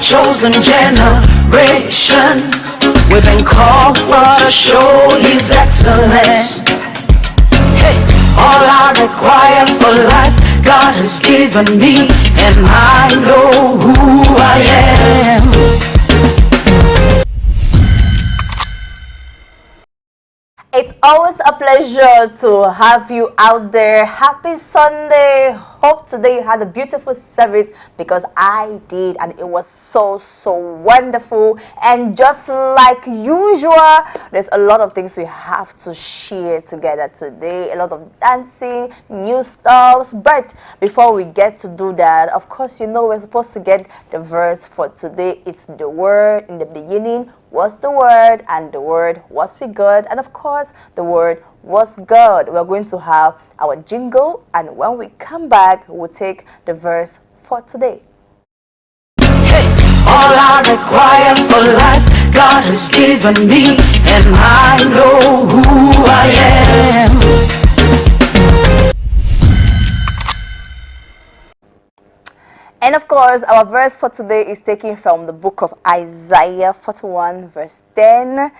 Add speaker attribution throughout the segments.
Speaker 1: chosen generation. We've been called for to show His excellence. Hey, all I require for life, God has given me, and I know who I am.
Speaker 2: It's always a pleasure to have you out there. Happy Sunday. Hope today you had a beautiful service, because I did, and it was so wonderful. And just like usual, there's a lot of things we have to share together today, a lot of dancing, new stuff. But before we get to do that, of course, you know we're supposed to get the verse for today. It's the word. In the beginning was the word, and the word was with God, and of course the word was God. We're going to have our jingle, and when we come back, we'll take the verse for today.
Speaker 1: Hey, all I require for life, God has given me, and I know who I am.
Speaker 2: And of course, our verse for today is taken from the book of Isaiah 41 verse 10.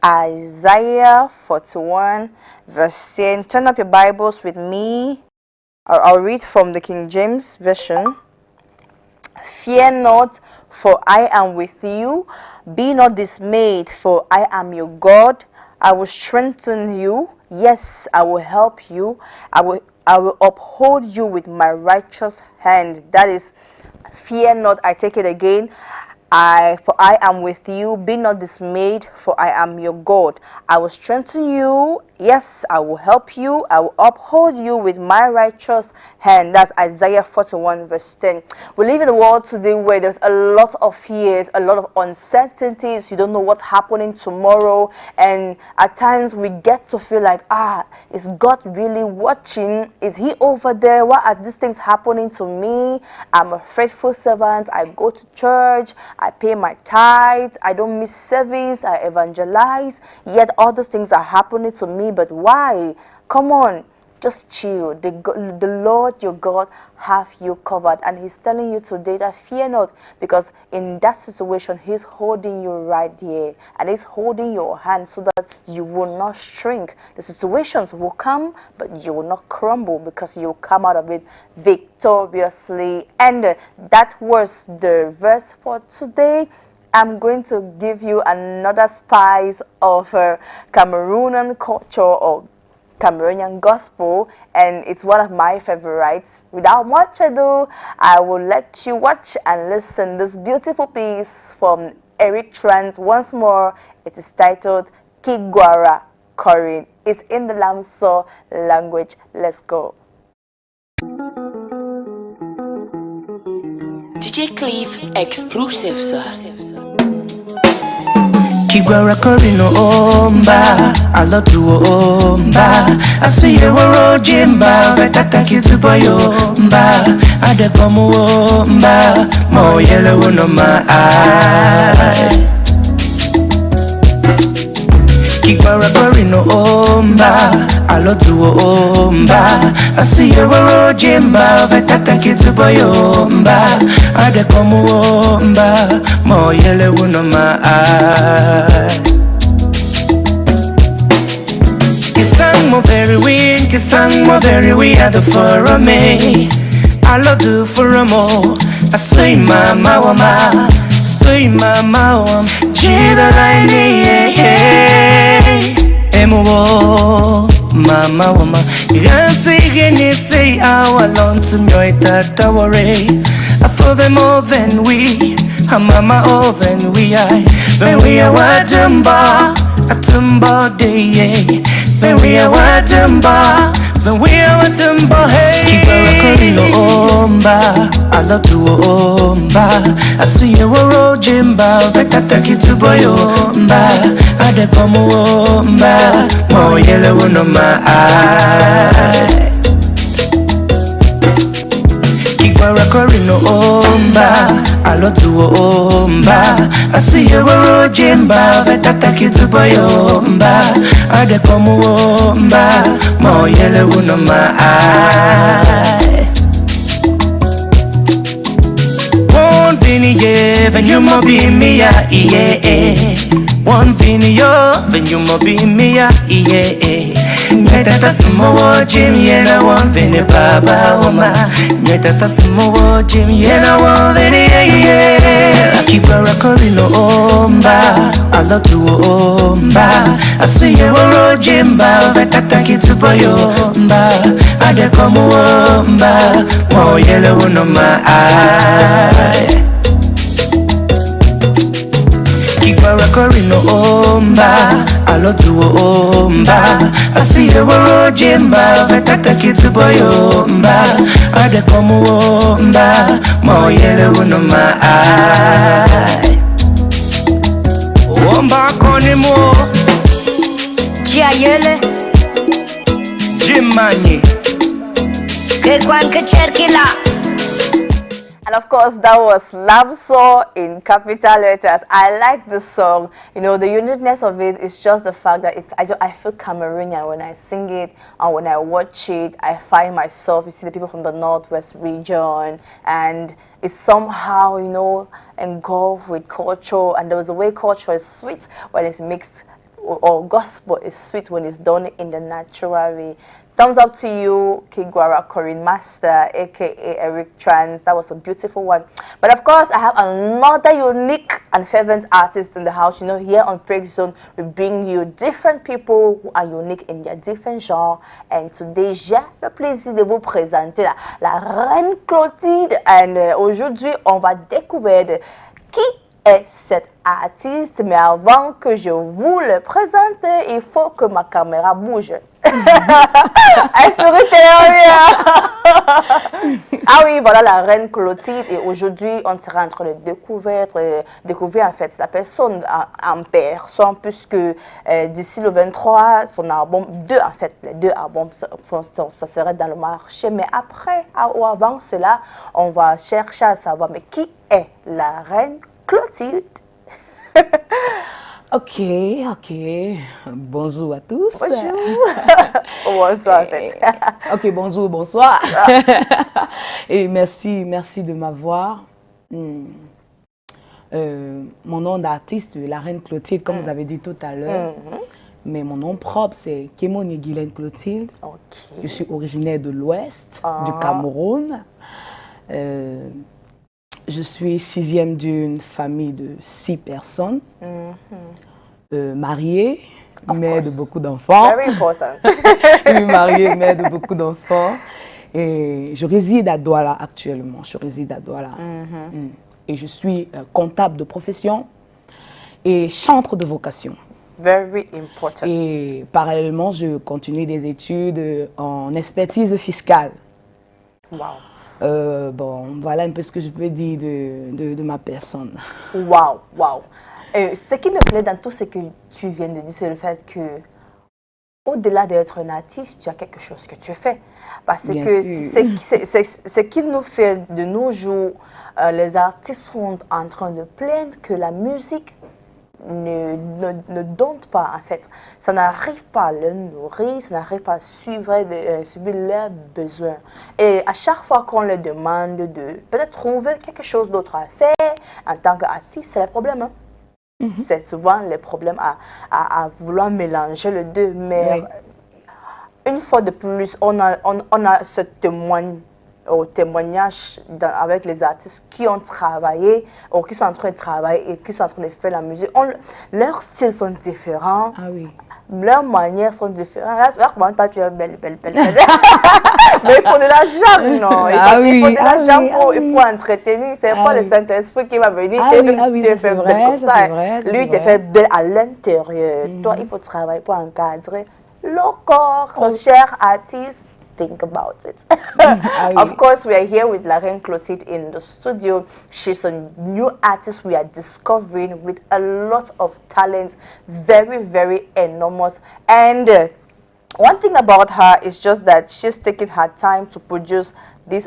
Speaker 2: Isaiah 41 verse 10. Turn up your Bibles with me. I'll read from the King James Version. Fear not, for I am with you. Be not dismayed, for I am your God. I will strengthen you. Yes, I will help you. I will uphold you with my righteous hand. That is, fear not. I take it again. For I am with you. Be not dismayed, for I am your God. I will strengthen you. Yes, I will help you. I will uphold you with my righteous hand. That's Isaiah 41 verse 10. We live in a world today where there's a lot of fears, a lot of uncertainties. You don't know what's happening tomorrow. And at times we get to feel like, is God really watching? Is He over there? Why are these things happening to me? I'm a faithful servant. I go to church. I pay my tithe. I don't miss service. I evangelize. Yet all those things are happening to me. But why? Come on, just chill. The Lord your God have you covered, and He's telling you today that fear not, because in that situation He's holding you right here, and He's holding your hand so that you will not shrink. The situations will come, but you will not crumble, because you will come out of it victoriously. And that was the verse for today. I'm going to give you another spice of Cameroonian culture or Cameroonian gospel, and it's one of my favorites. Without much ado, I will let you watch and listen this beautiful piece from Eric Trans. Once more, it is titled Kigwara Korin. It's in the Lamso language. Let's go.
Speaker 3: DJ Cleve exclusive, sir.
Speaker 4: Kigwara Korino omba, alotu omba. Asiye woro jimba, vetaka kitupo yomba. Adekomu omba, mo yele wonoma ai. Kigwara Korino omba, alotu omba. Asiye woro jimba, vetaka kitupo yomba. Adekomu omba, mo yele wonoma ai. Kisang mo very we are the for me. I love do for a mo. I say mama wama, say mama wam. Jida laini emuwo mama wama. Yansi geni say our long to me that worry. I feel them more than we. Mama than we are. When we are wadumba, a tumba day. When we are wadumba, when we are wadumba, hey. Kigwara Korino omba, alotu omba. I see you woro jimba, vetata kitubo yomba. Adekomu omba, mo yele wonoma ai. Kigwara Korino omba, alotu omba. Asiye woro jimba, vetaka kitubo yomba. Adekomu omba, mo yele wonoma ai. Won't vini yeah, when you mo be me, yeah, yeah. One thing yo, when you mo be me, yeah, yeah. Nyetata sumo Jim, yeah, one thing baba oma. Nyetata sumo Jim, yeah, one thing, yeah. I keep a record in the omba, I love to omba. I see you a Jimba, but I take it to boy omba. I de come omba, more yellow on my eye. Keep recording no omba, I love to omba. I see you a Jimba, but I take it to boy omba. I de come omba, more yellow on my eye. Omba konimo,
Speaker 5: Giaiele,
Speaker 4: Jimani.
Speaker 5: che qualche cerchi là.
Speaker 2: And of course, that was Labso in capital letters. I like the song. You know, the uniqueness of it is just the fact that I feel Cameroonian when I sing it, and when I watch it, I find myself, you see the people from the Northwest region, and it's somehow, you know, engulfed with culture. And there was a way culture is sweet when it's mixed, or gospel is sweet when it's done in the natural way. Thumbs up to you, Kigwara Corinne Master, aka Eric Trans. That was a beautiful one. But of course, I have another unique and fervent artist in the house. You know, here on Praise Zone, we bring you different people who are unique in their different genres. And today, j'ai le plaisir de vous présenter la Reine Clotilde. Et aujourd'hui, on va découvrir qui est cette artiste. Mais avant que je vous le présente, il faut que ma caméra bouge. Elle sourit Ah oui, voilà la Reine Clotilde. Et aujourd'hui, on sera en train de découvrir en fait la personne en personne, puisque d'ici le 23, son album, les deux albums, ça serait dans le marché. Mais après, ou avant cela, on va chercher à savoir, mais qui est la Reine Clotilde?
Speaker 6: Ok. Bonjour à tous.
Speaker 2: Bonjour. Bonsoir en fait.
Speaker 6: Ok, bonjour, bonsoir. Et merci de m'avoir. Mon nom d'artiste, la Reine Clotilde, comme vous avez dit tout à l'heure. Mais mon nom propre, c'est Kémoni Guylaine Clotilde.
Speaker 2: Okay.
Speaker 6: Je suis originaire de l'Ouest, du Cameroun. Je suis 6e d'une famille de 6 personnes, mariée, mère de beaucoup d'enfants.
Speaker 2: Very important.
Speaker 6: Oui, mariée, mère de beaucoup d'enfants. Et je réside à Douala actuellement. Et je suis comptable de profession et chantre de vocation.
Speaker 2: Very important.
Speaker 6: Et parallèlement, je continue des études en expertise fiscale.
Speaker 2: Wow.
Speaker 6: Bon, voilà un peu ce que je peux dire de ma personne.
Speaker 2: Wow. Ce qui me plaît dans tout ce que tu viens de dire, c'est le fait que, au-delà d'être un artiste, tu as quelque chose que tu fais. Parce
Speaker 6: Bien
Speaker 2: que
Speaker 6: sûr.
Speaker 2: ce qui nous fait de nos jours, les artistes sont en train de plaindre que la musique ne donne pas, en fait. Ça n'arrive pas à le nourrir, ça n'arrive pas à suivre leurs besoins. Et à chaque fois qu'on leur demande de peut-être trouver quelque chose d'autre à faire en tant qu'artiste, c'est le problème. Hein? C'est souvent le problème à vouloir mélanger les deux. Mais une fois de plus, on a ce témoignage avec les artistes qui ont travaillé ou qui sont en train de travailler et qui sont en train de faire la musique. Leurs styles sont différents.
Speaker 6: Ah oui.
Speaker 2: Leurs manières sont différentes. Là, comment tu es belle. Mais il faut de l'argent, non? Il faut de l'argent pour entretenir. C'est pas le Saint-Esprit qui va venir te faire belle comme ça. Lui, te fait belle à l'intérieur. Toi, il faut travailler pour encadrer le corps. Son cher artiste, think about it. Of course, we are here with La Reine Clotilde in the studio. She's a new artist we are discovering with a lot of talent, very, very enormous. And one thing about her is just that she's taking her time to produce this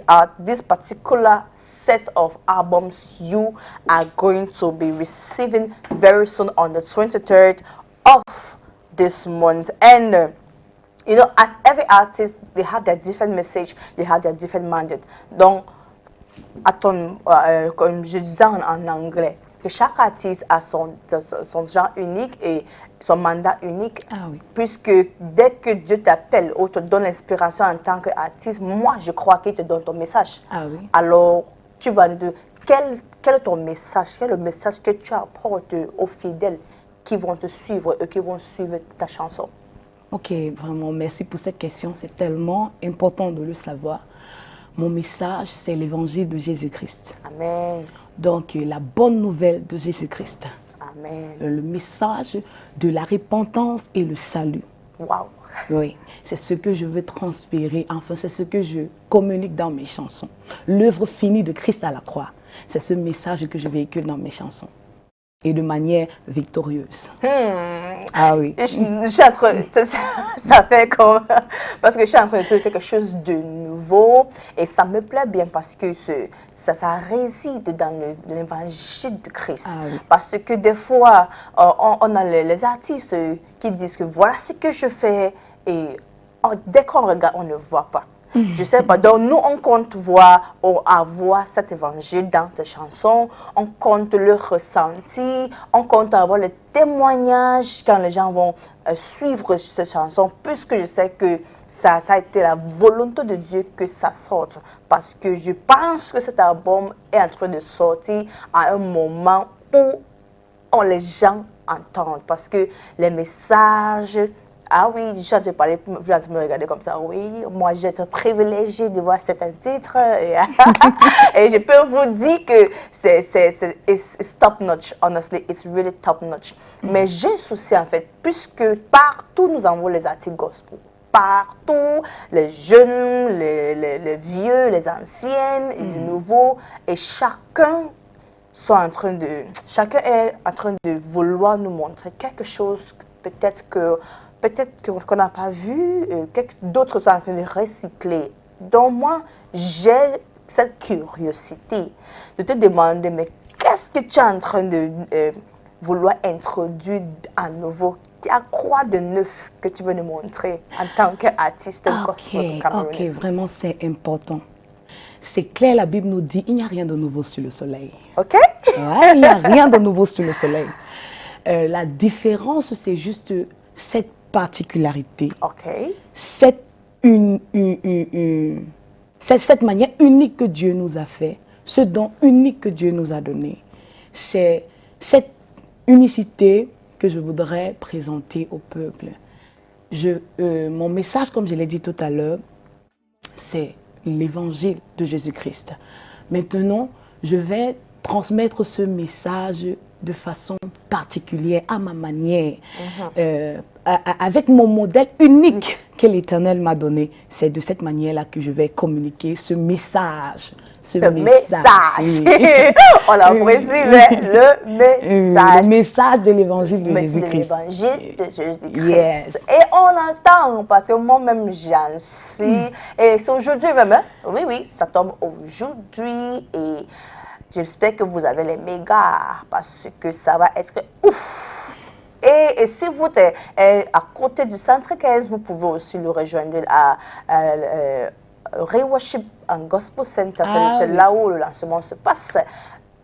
Speaker 2: particular set of albums you are going to be receiving very soon on the 23rd of this month. And you know, as every artist, they have their different message, they have their different mandate. Donc, comme je disais en anglais, que chaque artiste a son genre unique et son mandat unique.
Speaker 6: Ah oui.
Speaker 2: Puisque dès que Dieu t'appelle ou te donne l'inspiration en tant qu'artiste, moi, je crois qu'il te donne ton message.
Speaker 6: Ah oui.
Speaker 2: Alors, tu vas nous dire, quel est ton message? Quel est le message que tu apportes aux fidèles qui vont te suivre et qui vont suivre ta chanson?
Speaker 6: Ok, vraiment, merci pour cette question. C'est tellement important de le savoir. Mon message, c'est l'évangile de Jésus-Christ.
Speaker 2: Amen.
Speaker 6: Donc, la bonne nouvelle de Jésus-Christ.
Speaker 2: Amen.
Speaker 6: Le message de la repentance et le salut.
Speaker 2: Wow.
Speaker 6: Oui, c'est ce que je veux transférer. Enfin, c'est ce que je communique dans mes chansons. L'œuvre finie de Christ à la croix. C'est ce message que je véhicule dans mes chansons. Et de manière victorieuse. Ah oui.
Speaker 2: Je suis en train, ça fait comme, parce que je suis en train de faire quelque chose de nouveau et ça me plaît bien parce que ça réside dans l'évangile de Christ.
Speaker 6: Ah oui.
Speaker 2: Parce que des fois, on a les artistes qui disent que voilà ce que je fais et dès qu'on regarde, on ne voit pas. Je sais pas, donc nous on compte voir ou avoir cet évangile dans tes chansons, on compte le ressenti, on compte avoir les témoignages quand les gens vont suivre ces chansons, puisque je sais que ça a été la volonté de Dieu que ça sorte. Parce que je pense que cet album est en train de sortir à un moment où les gens entendent, parce que les messages... Ah oui, je suis en train de parler, vous êtes en train de me regarder comme ça. Oui, moi, j'ai été privilégiée de voir certains titres. Et je peux vous dire que c'est top notch. Honestly, it's really top notch. Mais j'ai un souci, en fait, puisque partout, nous envoyons les articles gospel. Partout, les jeunes, les vieux, les anciennes, et les nouveaux. Et chacun est en train de vouloir nous montrer quelque chose, peut-être qu'on n'a pas vu, d'autres sont en train de recycler. Donc moi, j'ai cette curiosité de te demander, mais qu'est-ce que tu es en train de vouloir introduire à nouveau? À quoi de neuf que tu veux nous montrer en tant qu'artiste gospel camerounais?
Speaker 6: Ok, vraiment c'est important. C'est clair, la Bible nous dit, il n'y a rien de nouveau sur le soleil.
Speaker 2: Ok?
Speaker 6: Ouais, il n'y a rien de nouveau sur le soleil. La différence, c'est juste cette particularité, cette manière unique que Dieu nous a fait, ce don unique que Dieu nous a donné. C'est cette unicité que je voudrais présenter au peuple. Mon message, comme je l'ai dit tout à l'heure, c'est l'évangile de Jésus-Christ. Maintenant, je vais transmettre ce message de façon particulière, à ma manière, avec mon modèle unique que l'Éternel m'a donné. C'est de cette manière-là que je vais communiquer ce message. Ce message.
Speaker 2: On l'a précisé, le message.
Speaker 6: Le message de l'évangile de Jésus-Christ.
Speaker 2: L'évangile de Jésus-Christ.
Speaker 6: Yes.
Speaker 2: Et on entend, parce que moi-même j'en suis. Et c'est aujourd'hui même, hein? Oui, ça tombe aujourd'hui. Et j'espère que vous avez les mégas, parce que ça va être ouf. Et si vous êtes à côté du centre 15, vous pouvez aussi le rejoindre à Reworship and Gospel Center. C'est là où le lancement se passe.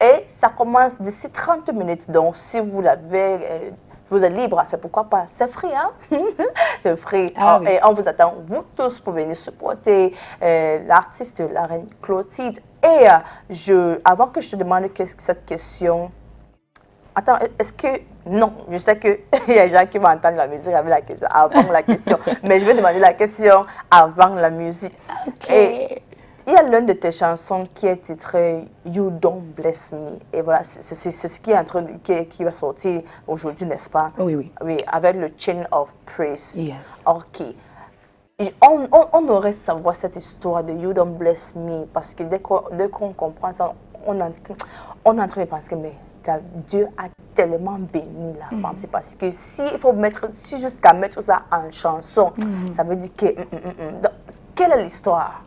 Speaker 2: Et ça commence d'ici 30 minutes. Donc, si vous êtes libre à faire, pourquoi pas? C'est free, hein? C'est free.
Speaker 6: Oui.
Speaker 2: Et on vous attend, vous tous, pour venir supporter l'artiste, la reine Clotilde. Et avant que je te demande cette question, attends, est-ce que... Non, je sais qu'il y a des gens qui vont entendre la musique avec la question, avant la question. Mais je vais demander la question avant la musique. Et il y a l'une de tes chansons qui est titrée You Don't Bless Me. Et voilà, c'est ce qui est en train qui va sortir aujourd'hui, n'est-ce pas?
Speaker 6: Oui.
Speaker 2: Oui, avec le Chain of Praise.
Speaker 6: Yes.
Speaker 2: Ok. On aurait savoir cette histoire de You Don't Bless Me, parce que dès qu'on comprend ça, on est en train de penser que Dieu a tellement béni la femme. C'est parce que si jusqu'à mettre ça en chanson, ça veut dire que... Donc, quelle est l'histoire?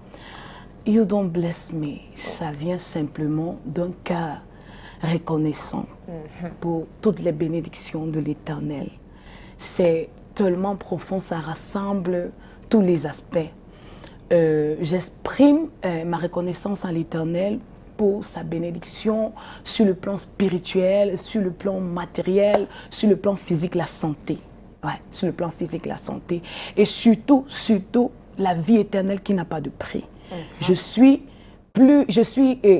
Speaker 6: You Don't Bless Me, ça vient simplement d'un cœur reconnaissant pour toutes les bénédictions de l'Éternel. C'est tellement profond, ça rassemble tous les aspects. J'exprime ma reconnaissance à l'Éternel pour sa bénédiction sur le plan spirituel, sur le plan matériel, sur le plan physique, la santé. Ouais, sur le plan physique, la santé. Et surtout, la vie éternelle qui n'a pas de prix. Je suis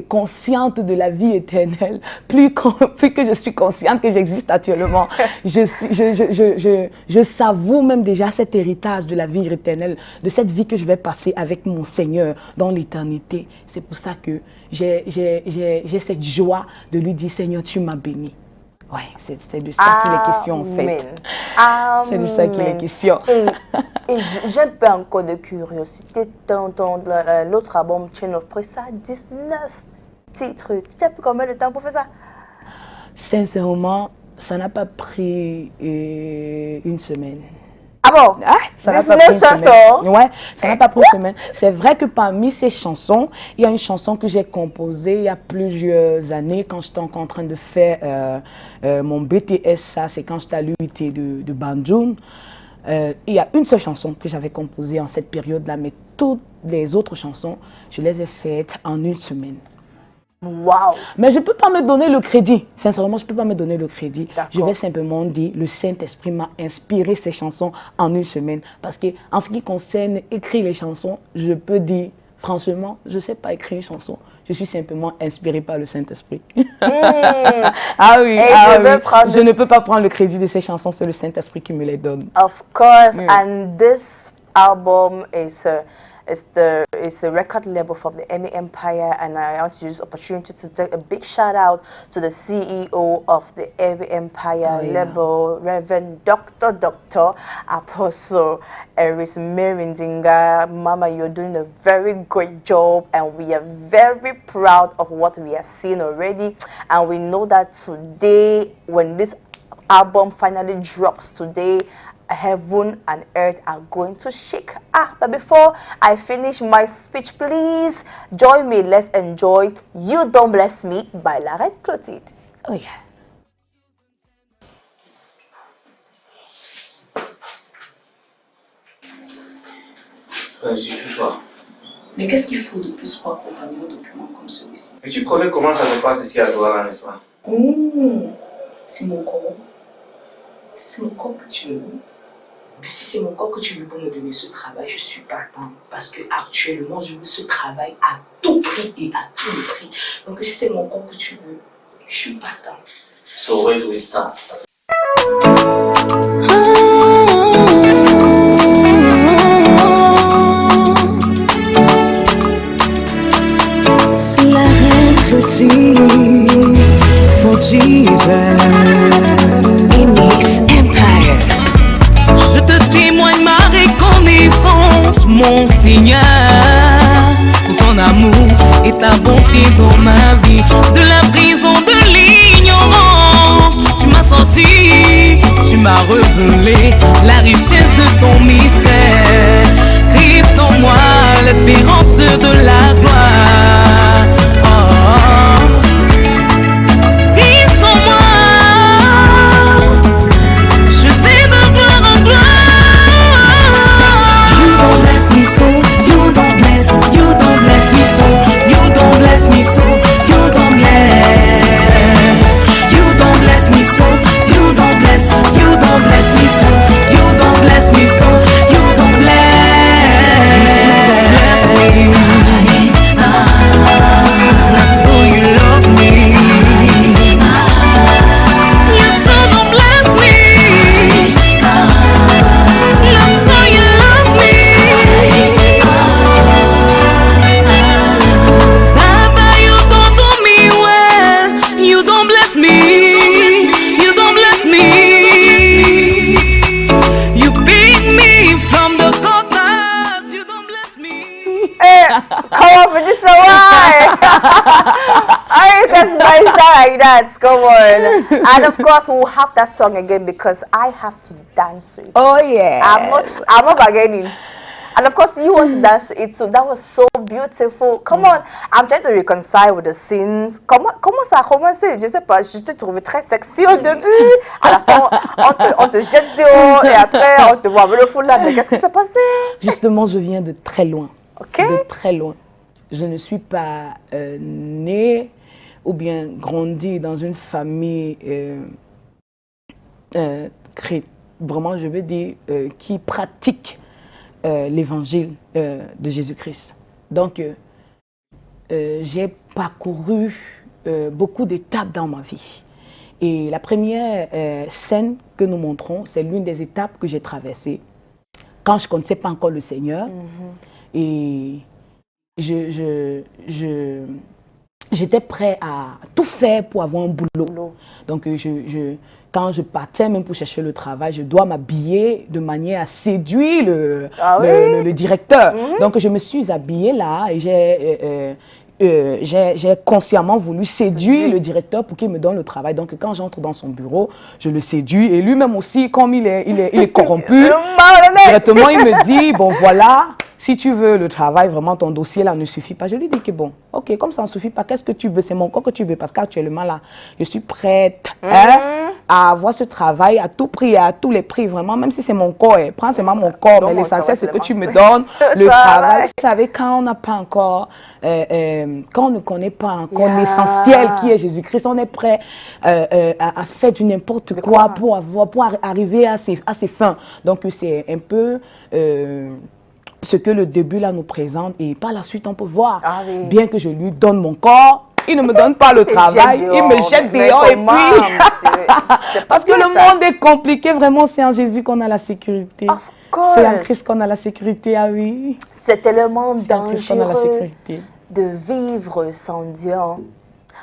Speaker 6: consciente de la vie éternelle, plus que je suis consciente que j'existe actuellement. Je savoure même déjà cet héritage de la vie éternelle, de cette vie que je vais passer avec mon Seigneur dans l'éternité. C'est pour ça que j'ai cette joie de lui dire, Seigneur, tu m'as béni. Ouais, c'est de ça qu'il est question en fait. C'est de ça qu'il est question.
Speaker 2: Et j'ai un peu encore de curiosité. L'autre album, Chain of Praise, ça a 19 titres. Tu as pris combien de temps pour faire ça?
Speaker 6: Sincèrement, ça n'a pas pris une semaine.
Speaker 2: Ah bon?
Speaker 6: Ça n'a pas pris une semaine. Ouais, ça n'a pas pris une semaine. C'est vrai que parmi ces chansons, il y a une chanson que j'ai composée il y a plusieurs années quand j'étais encore en train de faire mon BTS. Ça, c'est quand j'étais à l'UIT de Banjul. Il y a une seule chanson que j'avais composée en cette période-là, mais toutes les autres chansons, je les ai faites en une semaine.
Speaker 2: Wow.
Speaker 6: Mais je ne peux pas me donner le crédit. Sincèrement, je ne peux pas me donner le crédit. Je vais simplement dire, le Saint-Esprit m'a inspiré ces chansons en une semaine. Parce que en ce qui concerne écrire les chansons, je peux dire, franchement, je ne sais pas écrire une chanson. Je suis simplement inspirée par le Saint-Esprit. Ah oui, je ne peux pas prendre le crédit de ces chansons, c'est le Saint-Esprit qui me les donne.
Speaker 2: Of course, and this album is a record label from the Emmy Empire, and I want to use this opportunity to take a big shout out to the CEO of the Emmy Empire label, Reverend Dr. Apostle Eris Merindinga. Mama, you're doing a very great job, and we are very proud of what we are seeing already. And we know that today, when this album finally drops today, heaven and earth are going to shake. But before I finish my speech, please join me. Let's enjoy You Don't Bless Me by La Reine Clotilde.
Speaker 6: Oh yeah.
Speaker 7: Ça ne suffit pas.
Speaker 8: Mais qu'est-ce qu'il faut de plus pour accompagner un document comme celui-ci?
Speaker 7: Et tu connais comment ça se passe ici à Douala, n'est-ce pas?
Speaker 8: C'est mon corps. C'est mon corps que tu veux. Que si c'est mon corps que tu veux pour me donner ce travail, je suis partant. Parce que actuellement, je veux ce travail à tout prix et à tous les prix. Donc si c'est mon corps que tu veux, je suis partant.
Speaker 7: So where do we start?
Speaker 4: C'est la reine Clotilde for Jesus. Empire. Je te témoigne ma reconnaissance, mon Seigneur, pour ton amour et ta bonté dans ma vie. De la prison de l'ignorance, tu m'as sorti, tu m'as révélé la richesse de ton mystère. Christ en moi, l'espérance de la gloire. Christ en moi.
Speaker 2: Like that, come on. And of course we'll have that song again because I have to dance to it.
Speaker 6: Oh yeah.
Speaker 2: I'm not bargaining. And of course you want to dance to it, so that was so beautiful. Come on, I'm trying to reconcile with the scenes. Comment ça a commencé? Je sais pas, je te trouvais très sexy au début. À la fin, on te jette de haut et après on te voit avec le foulard. Mais qu'est-ce qui s'est passé?
Speaker 6: Justement, je viens de très loin.
Speaker 2: Ok.
Speaker 6: De très loin. je ne suis pas née ou bien grandie dans une famille vraiment, je veux dire, qui pratique l'évangile de Jésus-Christ. Donc, j'ai parcouru beaucoup d'étapes dans ma vie. Et la première scène que nous montrons, c'est l'une des étapes que j'ai traversées quand je ne connaissais pas encore le Seigneur. Et j'étais prêt à tout faire pour avoir un boulot. Donc, quand je partais même pour chercher le travail, je dois m'habiller de manière à séduire le directeur. Donc, je me suis habillée là et j'ai consciemment voulu séduire le directeur pour qu'il me donne le travail. Donc, quand j'entre dans son bureau, je le séduis. Et lui-même aussi, comme il est corrompu, directement, il me dit, bon, voilà, si tu veux le travail, vraiment, ton dossier là ne suffit pas. Je lui dis que bon, ok, comme ça ne suffit pas, qu'est-ce que tu veux? C'est mon corps que tu veux, parce qu'actuellement là, je suis prête à avoir ce travail à tout prix, à tous les prix, vraiment, même si c'est mon corps. Prends seulement mon corps, mais l'essentiel, c'est que tu me donnes le travail. Vous savez, quand on n'a pas encore, quand on ne connaît pas encore l'essentiel qui est Jésus-Christ, on est prêt à faire du n'importe quoi pour arriver à ses fins. Donc, c'est un peu ce que le début là nous présente, et par la suite on peut voir, bien que je lui donne mon corps, il ne me donne pas le travail, il me jette dehors et puis parce que le monde est compliqué, vraiment. C'est en Jésus qu'on a la sécurité, c'est en Christ qu'on a la sécurité. Ah oui,
Speaker 2: c'est tellement dangereux de vivre sans Dieu,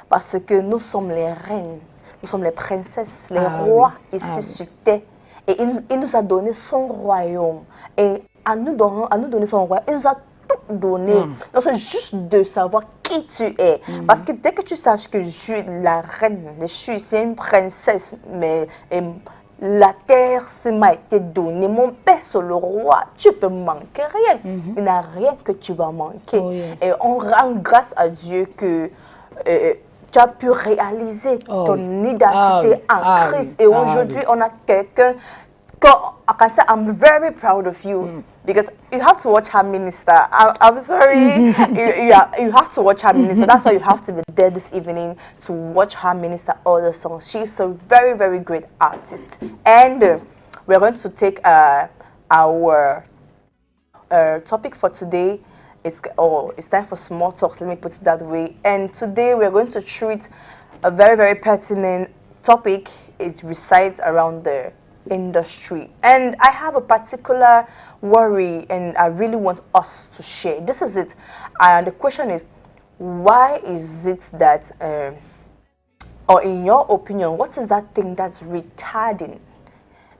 Speaker 2: parce que nous sommes les reines, nous sommes les princesses, les rois ici sur terre, et il nous a donné son royaume, et à nous donner son royaume, il nous a tout donné. Donc c'est juste de savoir qui tu es. Parce que dès que tu saches que je suis la reine, je suis une princesse, mais la terre m'a été donnée, mon père c'est le roi, tu peux manquer rien. Il n'y a rien que tu vas manquer. Et on rend grâce à Dieu que tu as pu réaliser ton identité en Christ. Et aujourd'hui, on a quelqu'un. I'm very proud of you because you have to watch her minister. I'm sorry, you have to watch her minister. That's why you have to be there this evening to watch her minister all the songs. She's a very, very great artist. And we're going to take our topic for today. It's time for small talks, let me put it that way. And today we're going to treat a very, very pertinent topic. It resides around the industry, and I have a particular worry, and I really want us to share. This is it. The question is, why is it that, or in your opinion, what is that thing that's retarding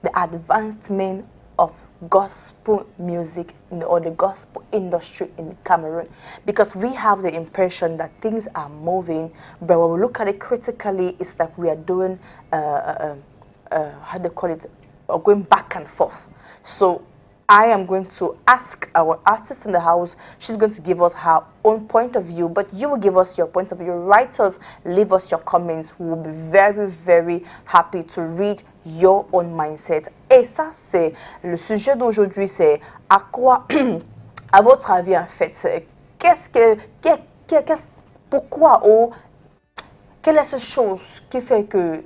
Speaker 2: the advancement of gospel music or the gospel industry in Cameroon? Because we have the impression that things are moving, but when we look at it critically, it's like we are doing how do you call it, going back and forth. So I am going to ask our artist in the house. She's going to give us her own point of view, but you will give us your point of view. Write us, leave us your comments. We will be very, very happy to read your own mindset. Et ça, c'est le sujet d'aujourd'hui, c'est à quoi, à votre avis, en fait, pourquoi quelle est cette chose qui fait que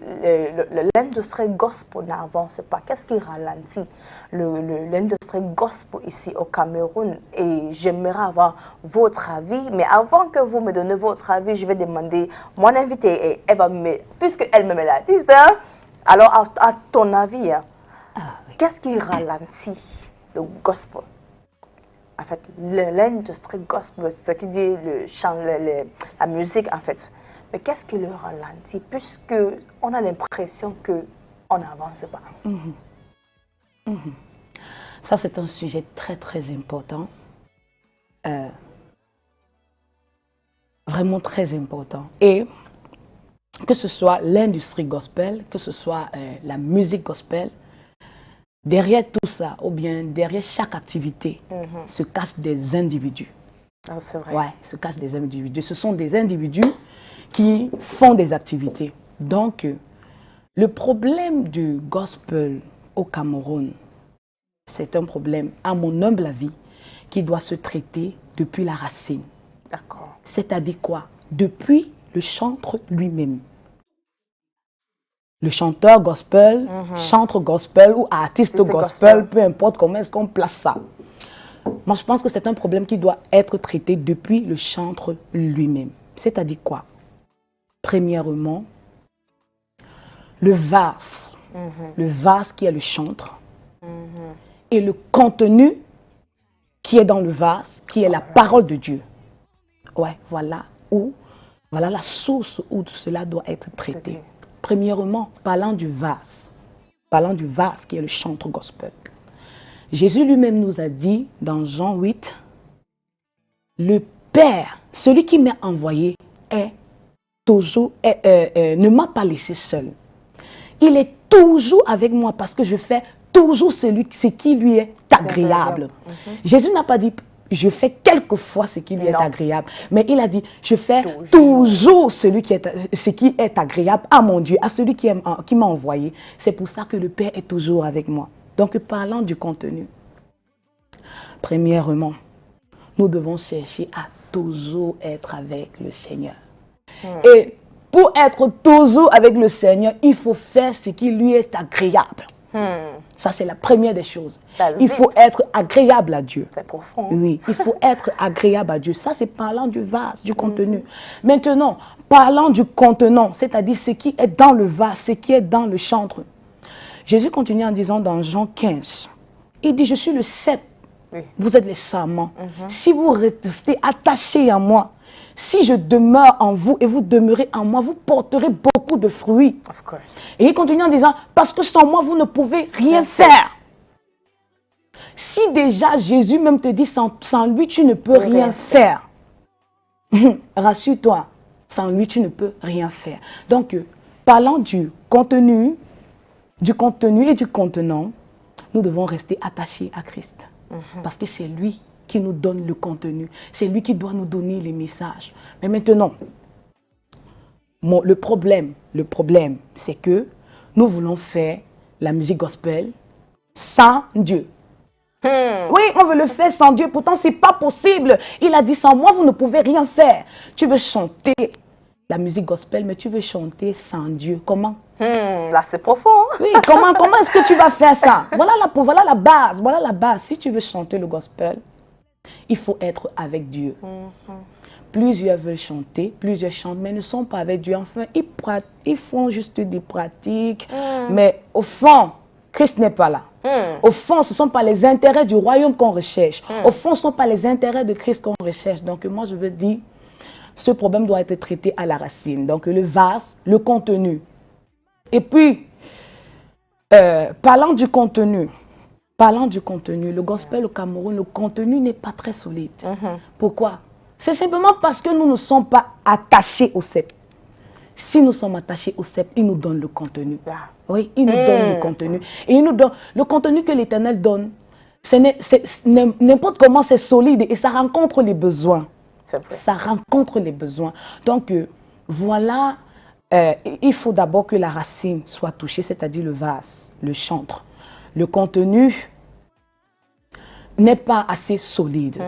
Speaker 2: l'industrie gospel n'avance pas? Qu'est-ce qui ralentit l'industrie gospel ici au Cameroun? Et j'aimerais avoir votre avis. Mais avant que vous me donnez votre avis, je vais demander mon invité. Puisqu'elle me met l'artiste, alors à ton avis, qu'est-ce qui ralentit le gospel? En fait, l'industrie gospel, c'est ce qui dit le chant, la musique en fait. Mais qu'est-ce qui le ralentit, puisque on a l'impression qu'on n'avance pas?
Speaker 6: Ça, c'est un sujet très, très important. Vraiment très important. Et que ce soit l'industrie gospel, que ce soit la musique gospel, derrière tout ça, ou bien derrière chaque activité, se cachent des individus.
Speaker 2: C'est vrai.
Speaker 6: Ouais, se cachent des individus. Ce sont des individus qui font des activités. Donc, le problème du gospel au Cameroun, c'est un problème, à mon humble avis, qui doit se traiter depuis la racine.
Speaker 2: D'accord.
Speaker 6: C'est-à-dire quoi? Depuis le chanteur lui-même. Le chanteur gospel, chanteur gospel ou artiste gospel, peu importe comment est-ce qu'on place ça. Moi, je pense que c'est un problème qui doit être traité depuis le chanteur lui-même. C'est-à-dire quoi? Premièrement, le vase. Le vase qui est le chanteur. Et le contenu qui est dans le vase, qui est la parole de Dieu. Ouais, voilà la source où cela doit être traité. Premièrement, parlant du vase qui est le chanteur gospel. Jésus lui-même nous a dit dans Jean 8, le Père, celui qui m'a envoyé, ne m'a pas laissé seul. Il est toujours avec moi parce que je fais toujours ce qui lui est agréable. Jésus n'a pas dit, je fais quelquefois ce qui lui est agréable, mais il a dit, je fais toujours ce qui est agréable à mon Dieu, à celui qui m'a envoyé. C'est pour ça que le Père est toujours avec moi. Donc, parlant du contenu, premièrement, nous devons chercher à toujours être avec le Seigneur. Et pour être toujours avec le Seigneur, il faut faire ce qui lui est agréable. Ça, c'est la première des choses. Il faut être agréable à Dieu.
Speaker 2: C'est profond.
Speaker 6: Oui, il faut être agréable à Dieu. Ça, c'est parlant du vase, du contenu. Maintenant, parlant du contenant, c'est-à-dire ce qui est dans le vase, ce qui est dans le chantre. Jésus continue en disant dans Jean 15, il dit, je suis le cep, vous êtes les sarments. Si vous restez attachés à moi, si je demeure en vous et vous demeurez en moi, vous porterez beaucoup de fruits.
Speaker 2: Of course.
Speaker 6: Et il continue en disant, parce que sans moi, vous ne pouvez rien faire. Si déjà Jésus même te dit, sans lui, tu ne peux rien faire. Rassure-toi, sans lui, tu ne peux rien faire. Donc, parlant du contenu et du contenant, nous devons rester attachés à Christ. Parce que c'est lui qui nous donne le contenu. C'est lui qui doit nous donner les messages. Mais maintenant, le problème, c'est que nous voulons faire la musique gospel sans Dieu. Oui, on veut le faire sans Dieu, pourtant c'est pas possible. Il a dit, sans moi, vous ne pouvez rien faire. Tu veux chanter la musique gospel, mais tu veux chanter sans Dieu. Comment?
Speaker 2: Là, c'est profond.
Speaker 6: Oui, comment est-ce que tu vas faire ça? Voilà la base. Si tu veux chanter le gospel, il faut être avec Dieu. Plusieurs veulent chanter, plusieurs chantent, mais ne sont pas avec Dieu. Enfin, ils font juste des pratiques, mais au fond, Christ n'est pas là. Au fond, ce ne sont pas les intérêts du royaume qu'on recherche. Au fond, ce ne sont pas les intérêts de Christ qu'on recherche. Donc, moi, je veux dire, ce problème doit être traité à la racine. Donc, le vase, le contenu. Et puis, parlant du contenu, le gospel au Cameroun, le contenu n'est pas très solide. Pourquoi? C'est simplement parce que nous ne sommes pas attachés au cep. Si nous sommes attachés au cep, il nous donne le contenu. Oui, il nous donne le contenu. Et il nous donne le contenu que l'Éternel donne. N'importe comment, c'est solide et ça rencontre les besoins. Ça rencontre les besoins. Donc, voilà, il faut d'abord que la racine soit touchée, c'est-à-dire le vase, le chantre. Le contenu n'est pas assez solide.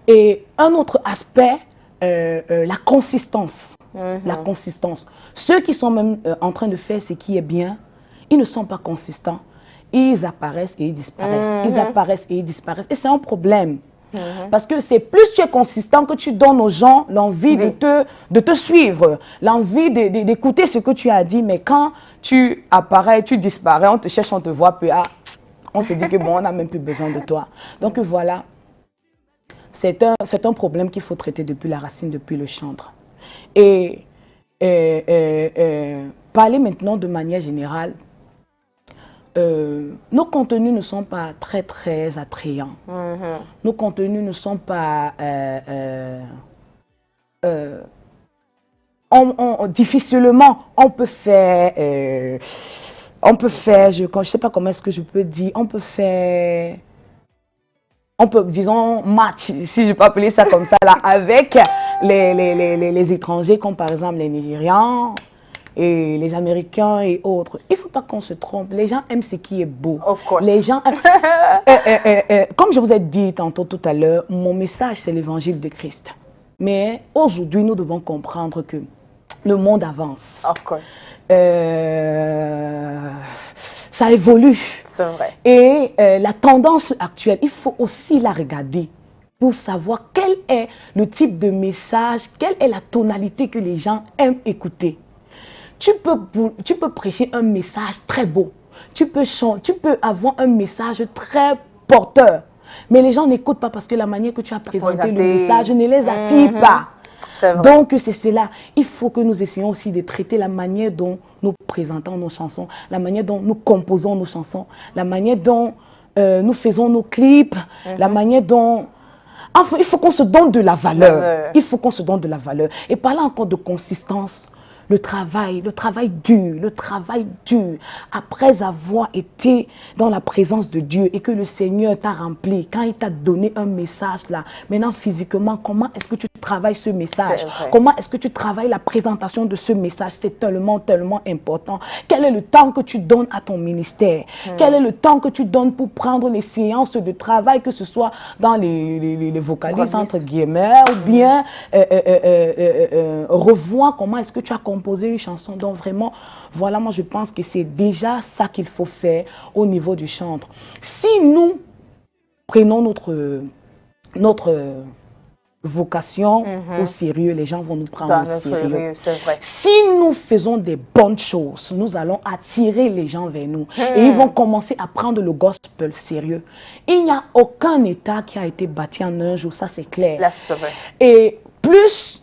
Speaker 6: Et un autre aspect, la consistance. La consistance. Ceux qui sont même en train de faire ce qui est bien, ils ne sont pas consistants. Ils apparaissent et ils disparaissent. Ils apparaissent et ils disparaissent. Et c'est un problème. Parce que c'est plus tu es consistant que tu donnes aux gens l'envie de te suivre, l'envie d'écouter ce que tu as dit. Mais quand tu apparais, tu disparais, on te cherche, on te voit, puis on se dit que bon, on n'a même plus besoin de toi. Donc voilà, c'est un problème qu'il faut traiter depuis la racine, depuis le chantre. Et parler maintenant de manière générale, nos contenus ne sont pas très très attrayants. Nos contenus ne sont pas difficilement on peut faire je ne sais pas comment est-ce que je peux dire, on peut disons match, si je peux appeler ça comme ça là, avec les étrangers comme par exemple les Nigérians et les Américains et autres. Il ne faut pas qu'on se trompe. Les gens aiment ce qui est beau.
Speaker 2: Of course.
Speaker 6: Les gens comme je vous ai dit tantôt tout à l'heure, mon message c'est l'évangile de Christ. Mais aujourd'hui, nous devons comprendre que le monde avance.
Speaker 2: Of course.
Speaker 6: Ça évolue.
Speaker 2: C'est vrai.
Speaker 6: Et la tendance actuelle, il faut aussi la regarder pour savoir quel est le type de message, quelle est la tonalité que les gens aiment écouter. Tu peux prêcher un message très beau. Tu peux avoir un message très porteur. Mais les gens n'écoutent pas parce que la manière que tu as présenté le message ne les attire pas. Donc, c'est cela. Il faut que nous essayions aussi de traiter la manière dont nous présentons nos chansons, la manière dont nous composons nos chansons, la manière dont nous faisons nos clips, la manière dont... Enfin, il faut qu'on se donne de la valeur. Il faut qu'on se donne de la valeur. Et parlant encore de consistance, le travail dur, après avoir été dans la présence de Dieu et que le Seigneur t'a rempli, quand il t'a donné un message là, maintenant physiquement, comment est-ce que tu travailles ce message? Comment est-ce que tu travailles la présentation de ce message? C'est tellement important. Quel est le temps que tu donnes à ton ministère? Quel est le temps que tu donnes pour prendre les séances de travail, que ce soit dans les vocalises entre guillemets, ou bien revoir comment est-ce que tu as composé une chanson. Donc vraiment, voilà, moi je pense que c'est déjà ça qu'il faut faire au niveau du chantre. Si nous prenons notre vocation au sérieux, les gens vont nous prendre au sérieux. Si nous faisons des bonnes choses, nous allons attirer les gens vers nous et ils vont commencer à prendre le gospel sérieux. Il n'y a aucun État qui a été bâti en un jour, ça c'est clair.
Speaker 2: Là, c'est vrai.
Speaker 6: Et plus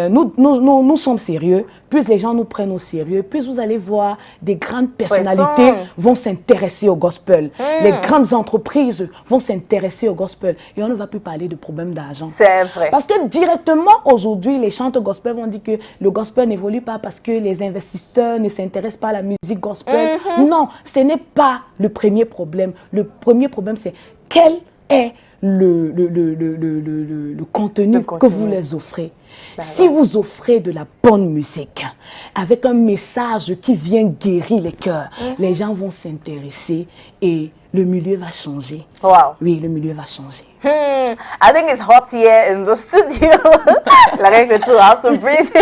Speaker 6: nous sommes sérieux, plus les gens nous prennent au sérieux, plus vous allez voir des grandes personnalités vont s'intéresser au gospel. Les grandes entreprises vont s'intéresser au gospel. Et on ne va plus parler de problèmes d'argent.
Speaker 2: C'est vrai.
Speaker 6: Parce que directement aujourd'hui, les chanteurs gospel vont dire que le gospel n'évolue pas parce que les investisseurs ne s'intéressent pas à la musique gospel. Non, ce n'est pas le premier problème. Le premier problème, c'est quel est le contenu que vous les offrez. Si vous offrez de la bonne musique avec un message qui vient guérir les cœurs, les gens vont s'intéresser et le milieu va changer.
Speaker 2: Wow.
Speaker 6: Oui, le milieu va changer.
Speaker 2: I think it's hot here in the studio. Like I have to breathe,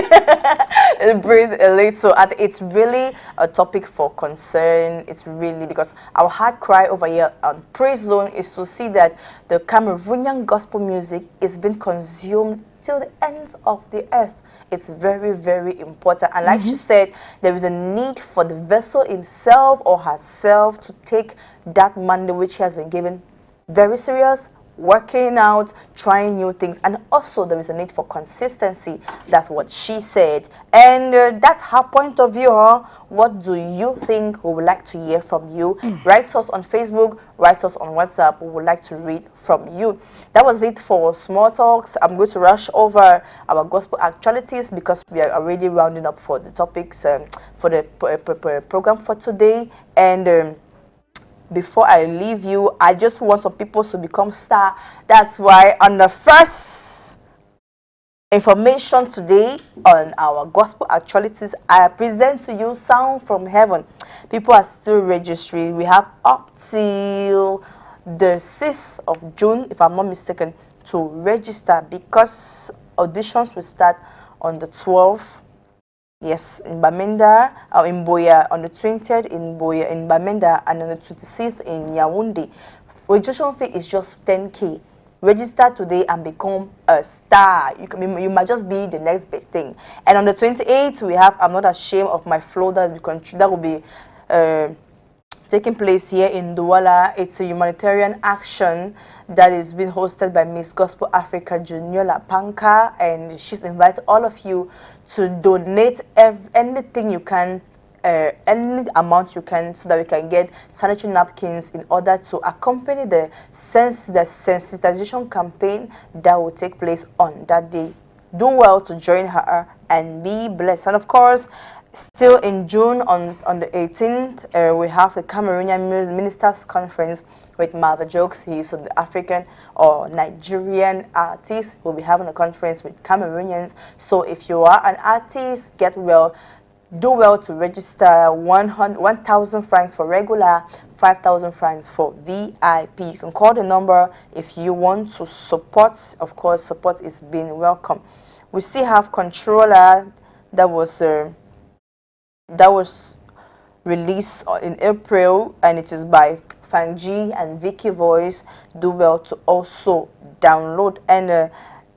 Speaker 2: breathe a little. And it's really a topic for concern. It's really because our heart cry over here on Praise Zone is to see that the Cameroonian gospel music is being consumed till the ends of the earth. It's very important. And like she said, there is a need for the vessel himself or herself to take that mandate which he has been given very serious, working out, trying new things, and also there is a need for consistency. That's what she said, and that's her point of view. What do you think? We would like to hear from you. Write us on Facebook, write us on WhatsApp. We would like to read from you. That was it for Small Talks. I'm going to rush over our gospel actualities because we are already rounding up for the topics for the program for today. And before I leave you, I just want some people to become star. That's why on the first information today on our gospel actualities, I present to you Sound from Heaven. People are still registering. We have up till the 6th of June, if I'm not mistaken, to register because auditions will start on the 12th. Yes, in Bamenda, or in Boya on the 20th, in Boya, in Bamenda, and on the 26th in Yaoundé. Registration fee is just 10K. Register today and become a star. You might just be the next big thing. And on the 28th, we have I'm Not Ashamed of My Flow that will be taking place here in Douala. It's a humanitarian action that is being hosted by Miss Gospel Africa Juniola Panka, and she's invited all of you to donate anything you can, any amount you can, so that we can get sanitary napkins in order to accompany the sensitization campaign that will take place on that day. Do well to join her and be blessed. And of course, still in June on the 18th, we have the Cameroonian Ministers Conference with Marva Jokes. He's an African or Nigerian artist. We'll be having a conference with Cameroonians. So if you are an artist, do well to register. 1,000 francs for regular, 5,000 francs for VIP. You can call the number if you want to support. Of course, support is being welcome. We still have Controller that was released in April, and it is by Fang G and Vicky Voice. Do well to also download, and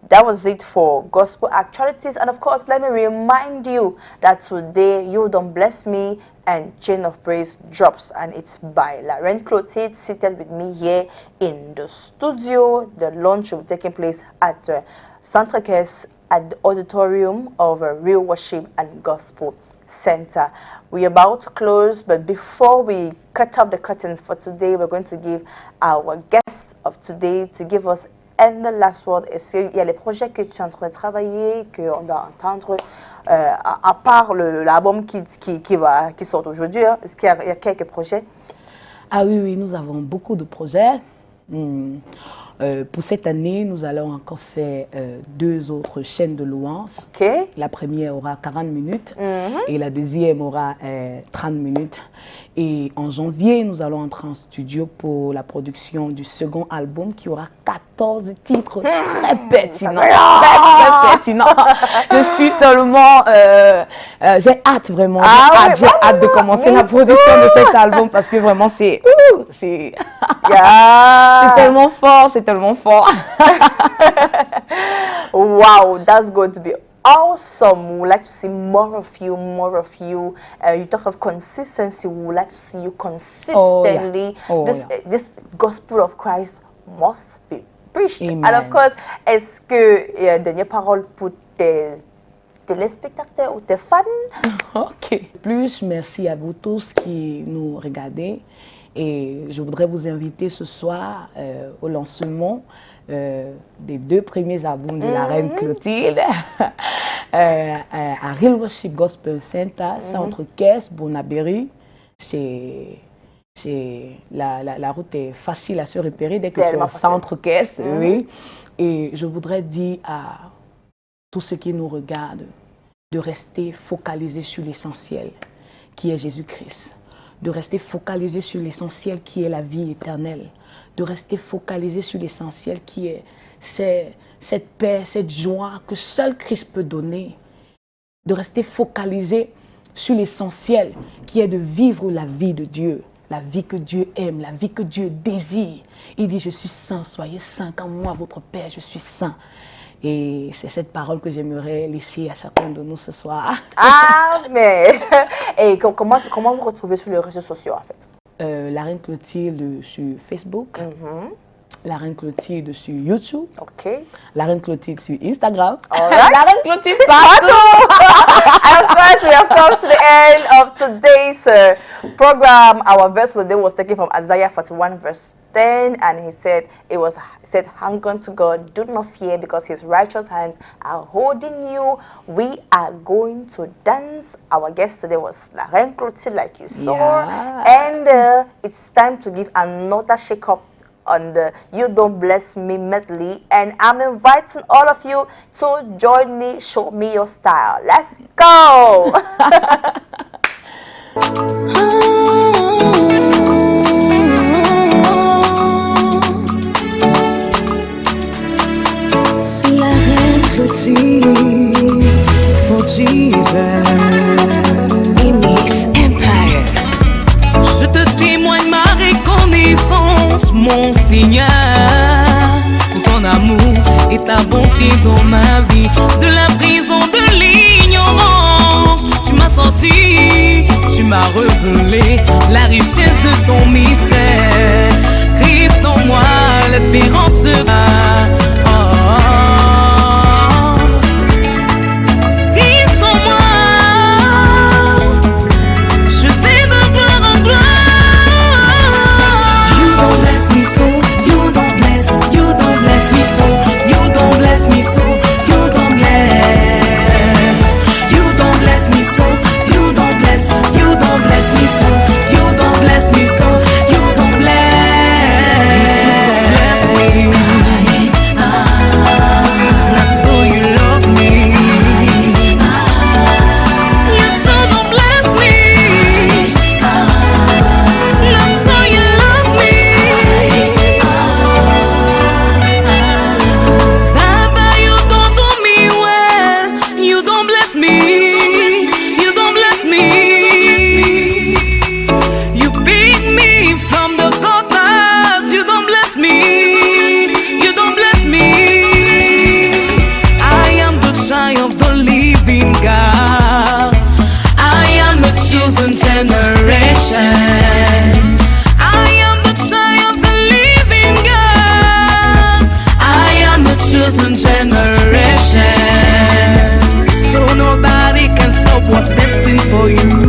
Speaker 2: that was it for Gospel Actualities. And of course, let me remind you that today You Don't Bless Me and Chain of Praise drops, and it's by Laren Clotilde, seated with me here in the studio. The launch will be taking place at Centre Caisse at the auditorium of Real Worship and Gospel Center. We're about to close, but before we cut up the curtains for today, we're going to give our guest of today to give us and the last word. Est-ce qu'il y a les projets que tu es en train de travailler, qu'on doit entendre, à part l'album qui sort aujourd'hui, hein, est-ce qu'il y a quelques projets?
Speaker 6: Ah oui, nous avons beaucoup de projets. Pour cette année, nous allons encore faire 2 autres chaînes de louanges.
Speaker 2: Okay.
Speaker 6: La première aura 40 minutes et la deuxième aura 30 minutes. Et en janvier, nous allons entrer en studio pour la production du second album qui aura 14 titres très pertinents. Très pertinents. Je suis tellement... j'ai hâte vraiment. J'ai hâte de commencer la production de cet album parce que vraiment c'est tellement fort, c'est tellement fort.
Speaker 2: Wow, that's going to be awesome. We would like to see more of you, more of you. You talk of consistency. We would like to see you consistently. This gospel of Christ must be preached.
Speaker 6: Amen.
Speaker 2: And of course, est-ce que il y a dernière parole pour tes téléspectateurs ou tes fans?
Speaker 6: Ok. Plus, merci à vous tous qui nous regardez. Et je voudrais vous inviter ce soir au lancement des 2 premiers albums de la Reine Clotilde à Real Worship Gospel Center, Centre Caisse, Bonabéry. La route est facile à se repérer dès que tu es au Centre Caisse. Oui. Et je voudrais dire à tous ceux qui nous regardent de rester focalisés sur l'essentiel, qui est Jésus-Christ. De rester focalisé sur l'essentiel qui est la vie éternelle, de rester focalisé sur l'essentiel qui est cette paix, cette joie que seul Christ peut donner, de rester focalisé sur l'essentiel qui est de vivre la vie de Dieu, la vie que Dieu aime, la vie que Dieu désire. Il dit, je suis saint, soyez saints, comme moi, votre Père, je suis saint. Et c'est cette parole que j'aimerais laisser à chacun de nous ce soir.
Speaker 2: Ah, mais... Et comment vous retrouvez sur les réseaux sociaux, en fait?
Speaker 6: La Reine Clotilde sur Facebook. La Reine Clotilde sur YouTube.
Speaker 2: Ok.
Speaker 6: La Reine Clotilde sur Instagram.
Speaker 2: Right.
Speaker 6: La Reine Clotilde partout.
Speaker 2: And of course, we have come to the end of today's program. Our verse for the day was taken from Isaiah 41 verse 10, and he said, hang on to God, do not fear, because his righteous hands are holding you. We are going to dance. Our guest today was La Reine Clotilde, like you saw. And it's time to give another shake-up on the You Don't Bless Me medley, and I'm inviting all of you to join me. Show me your style. Let's go.
Speaker 4: C'est la Reine Clotilde for Jesus.
Speaker 3: Empire.
Speaker 4: Je te témoigne ma reconnaissance, mon Seigneur, pour ton amour et ta bonté dans ma vie. De la prison, de l'ignorance, tu m'as sorti, tu m'as révélé la richesse de ton mystère. Christ en moi, l'espérance sera. Christ en moi, je vais de gloire en gloire. You don't bless me so, you don't bless me so, you don't bless me so, you don't bless. You don't bless me so, you don't bless me so, you don't bless me so, you don't bless. You don't bless me. generation. So nobody can stop what's destined for you.